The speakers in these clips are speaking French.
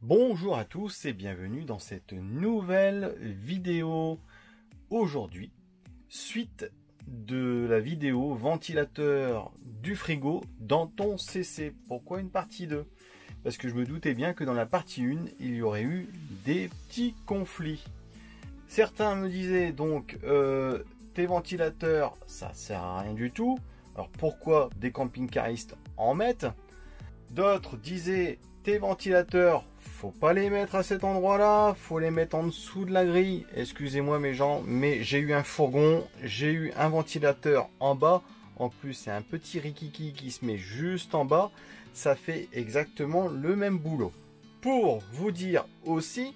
Bonjour à tous et bienvenue dans cette nouvelle vidéo. Aujourd'hui, suite de la vidéo ventilateur du frigo dans ton CC. Pourquoi une partie 2? Parce que je me doutais bien que dans la partie 1, il y aurait eu des petits conflits. Certains me disaient donc tes ventilateurs ça sert à rien du tout. Alors pourquoi des camping-caristes en mettent? D'autres disaient tes ventilateurs, faut pas les mettre à cet endroit-là, faut les mettre en dessous de la grille. Excusez-moi mes gens, mais j'ai eu un fourgon, j'ai eu un ventilateur en bas. En plus, c'est un petit rikiki qui se met juste en bas. Ça fait exactement le même boulot. Pour vous dire aussi,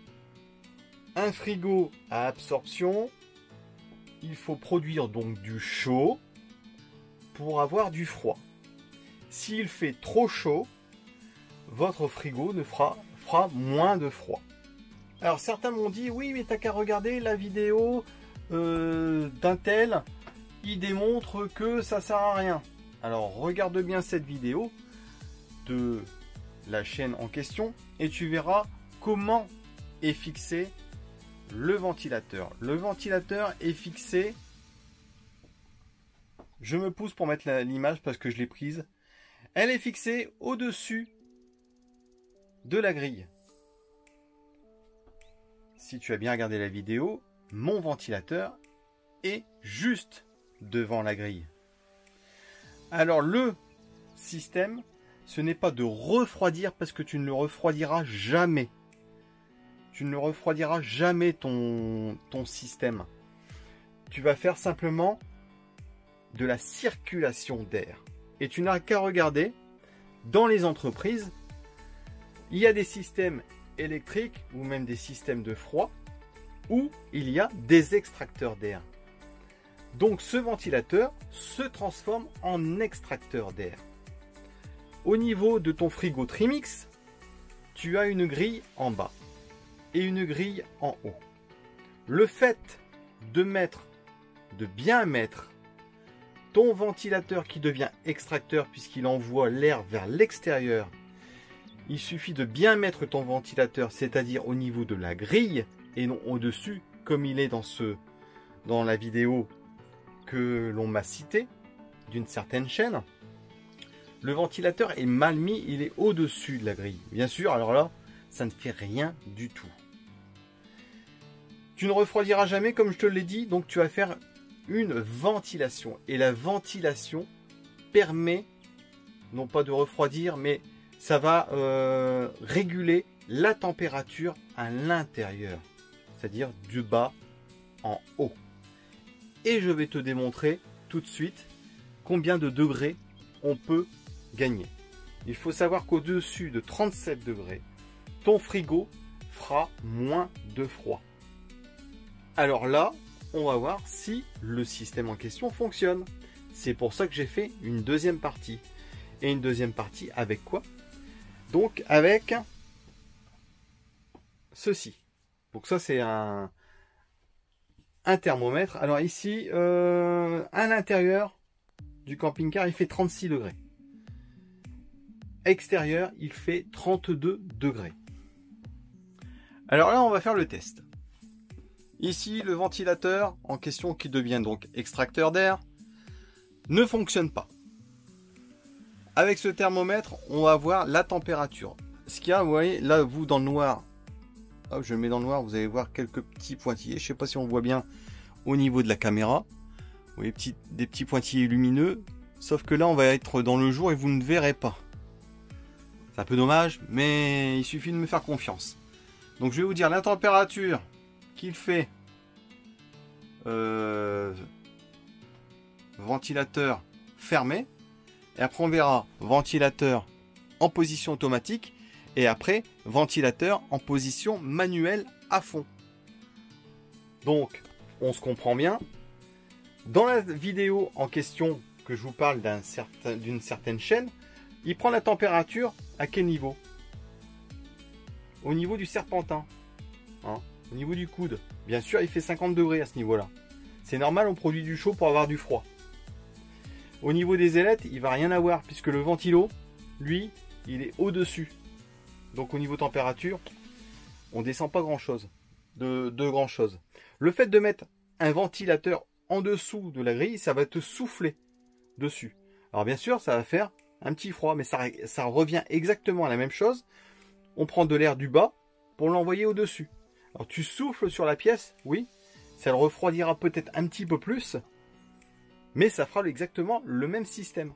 un frigo à absorption, il faut produire donc du chaud pour avoir du froid. S'il fait trop chaud, votre frigo ne fera moins de froid. Alors certains m'ont dit oui mais t'as qu'à regarder la vidéo d'un tel, il démontre que ça sert à rien. Alors regarde bien cette vidéo de la chaîne en question et tu verras comment est fixé le ventilateur. Le ventilateur est fixé, je me pousse pour mettre l'image parce que je l'ai prise, elle est fixée au-dessus de la grille. Si tu as bien regardé la vidéo, mon ventilateur est juste devant la grille. Alors le système, ce n'est pas de refroidir parce que tu ne le refroidiras jamais. Tu ne le refroidiras jamais ton système. Tu vas faire simplement de la circulation d'air. Et tu n'as qu'à regarder dans les entreprises. Il y a des systèmes électriques ou même des systèmes de froid où il y a des extracteurs d'air. Donc ce ventilateur se transforme en extracteur d'air. Au niveau de ton frigo Trimix, tu as une grille en bas et une grille en haut. Le fait de bien mettre ton ventilateur qui devient extracteur puisqu'il envoie l'air vers l'extérieur, il suffit de bien mettre ton ventilateur, c'est-à-dire au niveau de la grille et non au-dessus, comme il est dans la vidéo que l'on m'a citée d'une certaine chaîne. Le ventilateur est mal mis, il est au-dessus de la grille. Bien sûr, alors là, ça ne fait rien du tout. Tu ne refroidiras jamais, comme je te l'ai dit, donc tu vas faire une ventilation. Et la ventilation permet, non pas de refroidir, mais ça va réguler la température à l'intérieur, c'est-à-dire du bas en haut. Et je vais te démontrer tout de suite combien de degrés on peut gagner. Il faut savoir qu'au-dessus de 37 degrés, ton frigo fera moins de froid. Alors là, on va voir si le système en question fonctionne. C'est pour ça que j'ai fait une deuxième partie. Et une deuxième partie avec quoi? Donc avec ceci. Donc ça c'est un thermomètre. Alors ici, à l'intérieur du camping-car, il fait 36 degrés. Extérieur, il fait 32 degrés. Alors là, on va faire le test. Ici, le ventilateur en question, qui devient donc extracteur d'air, ne fonctionne pas. Avec ce thermomètre, on va voir la température. Ce qu'il y a, vous voyez, là, vous, dans le noir, hop, je le mets dans le noir, vous allez voir quelques petits pointillés. Je ne sais pas si on voit bien au niveau de la caméra. Vous voyez, des petits pointillés lumineux. Sauf que là, on va être dans le jour et vous ne verrez pas. C'est un peu dommage, mais il suffit de me faire confiance. Donc, je vais vous dire la température qu'il fait ventilateur fermé. Et après on verra ventilateur en position automatique et après ventilateur en position manuelle à fond. Donc on se comprend bien. Dans la vidéo en question que je vous parle d'une certaine chaîne, il prend la température à quel niveau? Au niveau du serpentin, hein, au niveau du coude. Bien sûr il fait 50 degrés à ce niveau là. C'est normal, on produit du chaud pour avoir du froid. Au niveau des ailettes, il va rien avoir puisque le ventilo, lui, il est au-dessus. Donc au niveau température, on descend pas grand chose, de grand chose. Le fait de mettre un ventilateur en dessous de la grille, ça va te souffler dessus. Alors bien sûr, ça va faire un petit froid, mais ça revient exactement à la même chose. On prend de l'air du bas pour l'envoyer au-dessus. Alors tu souffles sur la pièce, oui, ça le refroidira peut-être un petit peu plus, mais ça fera exactement le même système.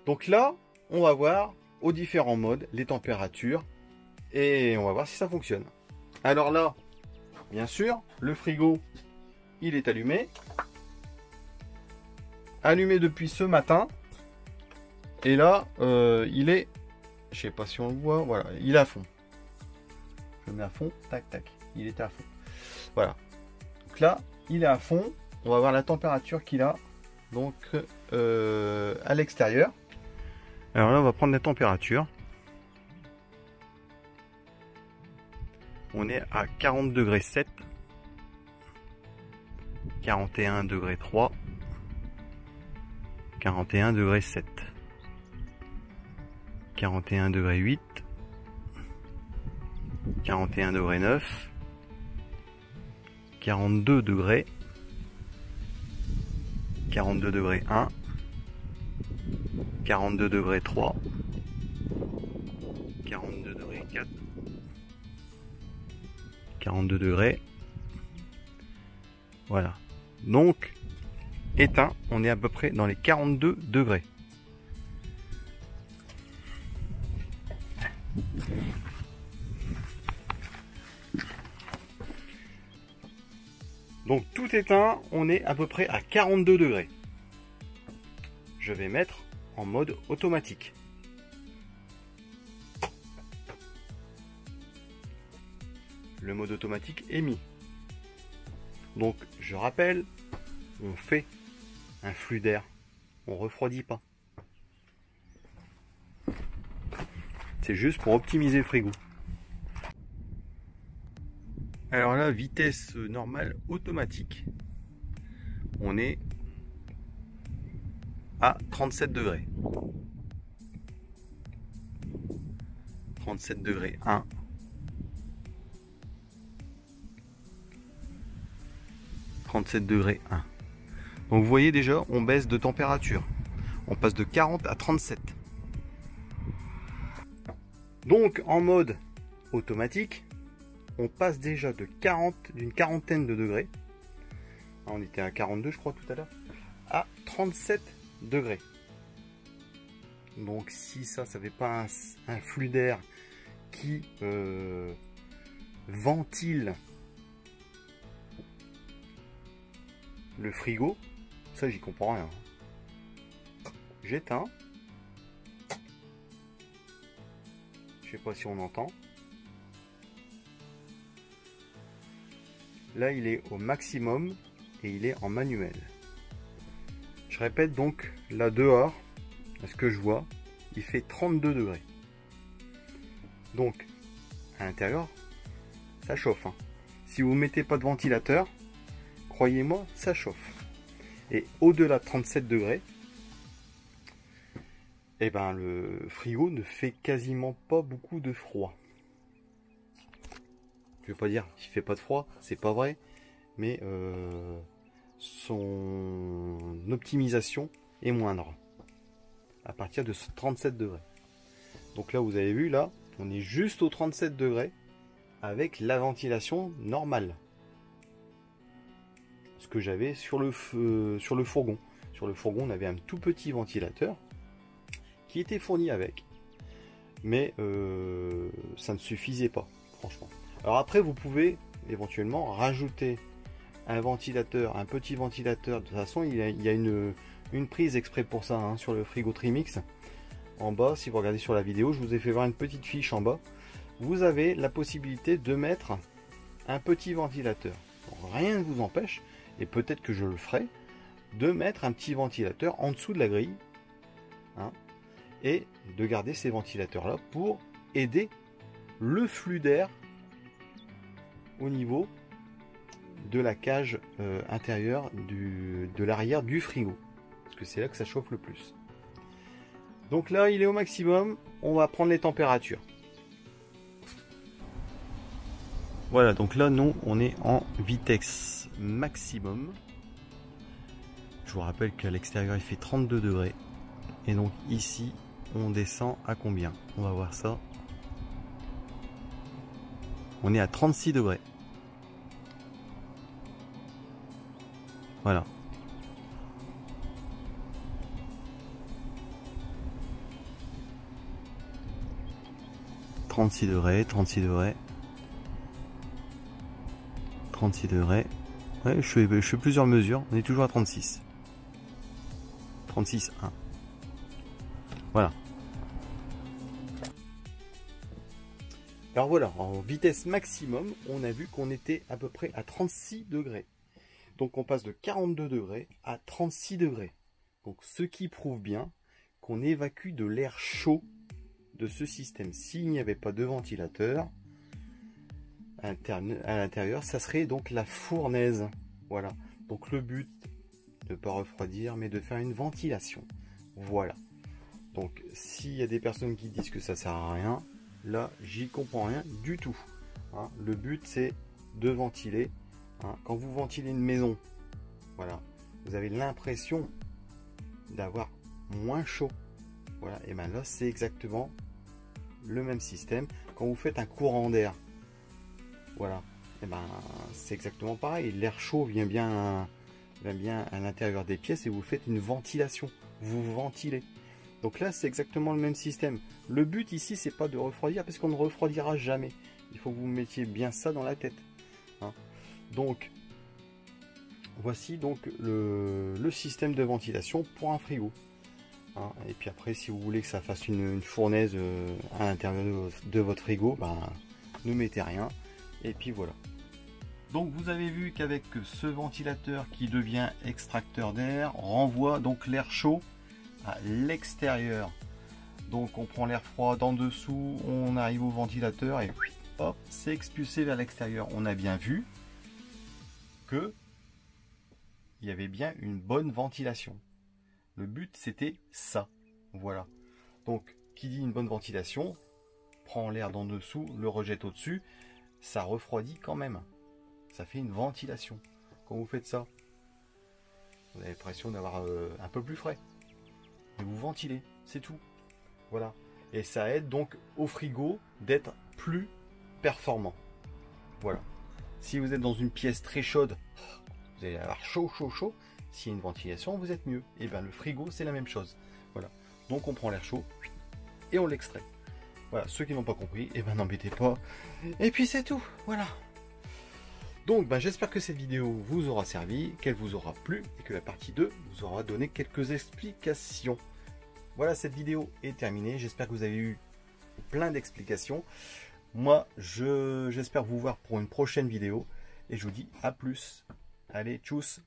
Donc là, on va voir aux différents modes les températures et on va voir si ça fonctionne. Alors là, bien sûr, le frigo, il est allumé. Allumé depuis ce matin. Et là, il est, je sais pas si on le voit, voilà, il est à fond. Je le mets à fond, tac, tac, il était à fond. Voilà. Donc là, il est à fond. On va voir la température qu'il a donc à l'extérieur. Alors là, on va prendre la température. On est à 40 degrés 7, 41 degrés 3, 41 degrés 7, 41 degrés 8, 41 degrés 9, 42 degrés, 42 degrés 1, 42 degrés 3, 42 degrés 4, 42 degrés. Voilà. Donc, éteint, on est à peu près dans les 42 degrés. Donc tout éteint, on est à peu près à 42 degrés. Je vais mettre en mode automatique. Le mode automatique est mis. Donc je rappelle, on fait un flux d'air, on refroidit pas. C'est juste pour optimiser le frigo. Alors là, vitesse normale automatique, on est à 37 degrés. 37 degrés 1. 37 degrés 1. Donc vous voyez déjà, on baisse de température. On passe de 40 à 37. Donc en mode automatique, on passe déjà d'une quarantaine de degrés. On était à 42 je crois tout à l'heure. À 37 degrés. Donc si ça fait pas un flux d'air qui ventile le frigo, ça j'y comprends rien. J'éteins. Je sais pas si on entend. Là il est au maximum et il est en manuel. Je répète donc, là dehors, à ce que je vois, il fait 32 degrés. Donc à l'intérieur, ça chauffe. Hein. Si vous ne mettez pas de ventilateur, croyez-moi, ça chauffe. Et au-delà de 37 degrés, eh ben, le frigo ne fait quasiment pas beaucoup de froid. Je ne vais pas dire qu'il ne fait pas de froid, c'est pas vrai, mais son optimisation est moindre à partir de 37 degrés. Donc là, vous avez vu, là, on est juste aux 37 degrés avec la ventilation normale. Ce que j'avais sur le fourgon. Sur le fourgon, on avait un tout petit ventilateur qui était fourni avec, mais ça ne suffisait pas, franchement. Alors après, vous pouvez éventuellement rajouter un ventilateur, un petit ventilateur. De toute façon, il y a une prise exprès pour ça hein, sur le frigo Trimix. En bas, si vous regardez sur la vidéo, je vous ai fait voir une petite fiche en bas. Vous avez la possibilité de mettre un petit ventilateur. Donc, rien ne vous empêche, et peut-être que je le ferai, de mettre un petit ventilateur en dessous de la grille. Hein, et de garder ces ventilateurs là pour aider le flux d'air au niveau de la cage intérieure de l'arrière du frigo, parce que c'est là que ça chauffe le plus. Donc là il est au maximum, on va prendre les températures. Voilà, donc là, nous, on est en vitesse maximum. Je vous rappelle qu'à l'extérieur, il fait 32 degrés. Et donc ici, on descend à combien? On va voir ça. On est à 36 degrés. Voilà. « 36 degrés, 36 degrés. 36 degrés. Ouais, je fais plusieurs mesures. On est toujours à 36. 36, 1. Voilà. Alors voilà, en vitesse maximum, on a vu qu'on était à peu près à 36 degrés. Donc on passe de 42 degrés à 36 degrés. Donc ce qui prouve bien qu'on évacue de l'air chaud de ce système. S'il n'y avait pas de ventilateur à l'intérieur, ça serait donc la fournaise. Voilà. Donc le but, de ne pas refroidir, mais de faire une ventilation. Voilà. Donc s'il y a des personnes qui disent que ça sert à rien, là j'y comprends rien du tout. Hein, le but c'est de ventiler. Hein, quand vous ventilez une maison, voilà, vous avez l'impression d'avoir moins chaud. Voilà, et bien là c'est exactement le même système. Quand vous faites un courant d'air, voilà, et ben c'est exactement pareil. L'air chaud vient bien à l'intérieur des pièces et vous faites une ventilation. Vous ventilez. Donc là c'est exactement le même système. Le but ici c'est pas de refroidir parce qu'on ne refroidira jamais. Il faut que vous mettiez bien ça dans la tête. Hein. Donc voici donc le système de ventilation pour un frigo. Hein. Et puis après si vous voulez que ça fasse une fournaise à l'intérieur de votre frigo, ben, ne mettez rien. Et puis voilà. Donc vous avez vu qu'avec ce ventilateur qui devient extracteur d'air, renvoie donc l'air chaud à l'extérieur. Donc on prend l'air froid d'en dessous, on arrive au ventilateur et hop, c'est expulsé vers l'extérieur. On a bien vu que il y avait bien une bonne ventilation. Le but c'était ça. Voilà. Donc qui dit une bonne ventilation, prend l'air d'en dessous, le rejette au-dessus, ça refroidit quand même. Ça fait une ventilation. Quand vous faites ça, vous avez l'impression d'avoir un peu plus frais. Et vous ventilez, c'est tout. Voilà. Et ça aide donc au frigo d'être plus performant. Voilà. Si vous êtes dans une pièce très chaude, vous allez avoir chaud, chaud, chaud. S'il y a une ventilation, vous êtes mieux. Et bien le frigo, c'est la même chose. Voilà. Donc on prend l'air chaud et on l'extrait. Voilà. Ceux qui n'ont pas compris, et ben n'embêtez pas. Et puis c'est tout. Voilà. Donc ben, j'espère que cette vidéo vous aura servi, qu'elle vous aura plu et que la partie 2 vous aura donné quelques explications. Voilà, cette vidéo est terminée. J'espère que vous avez eu plein d'explications. Moi, j'espère vous voir pour une prochaine vidéo. Et je vous dis à plus. Allez, tchuss!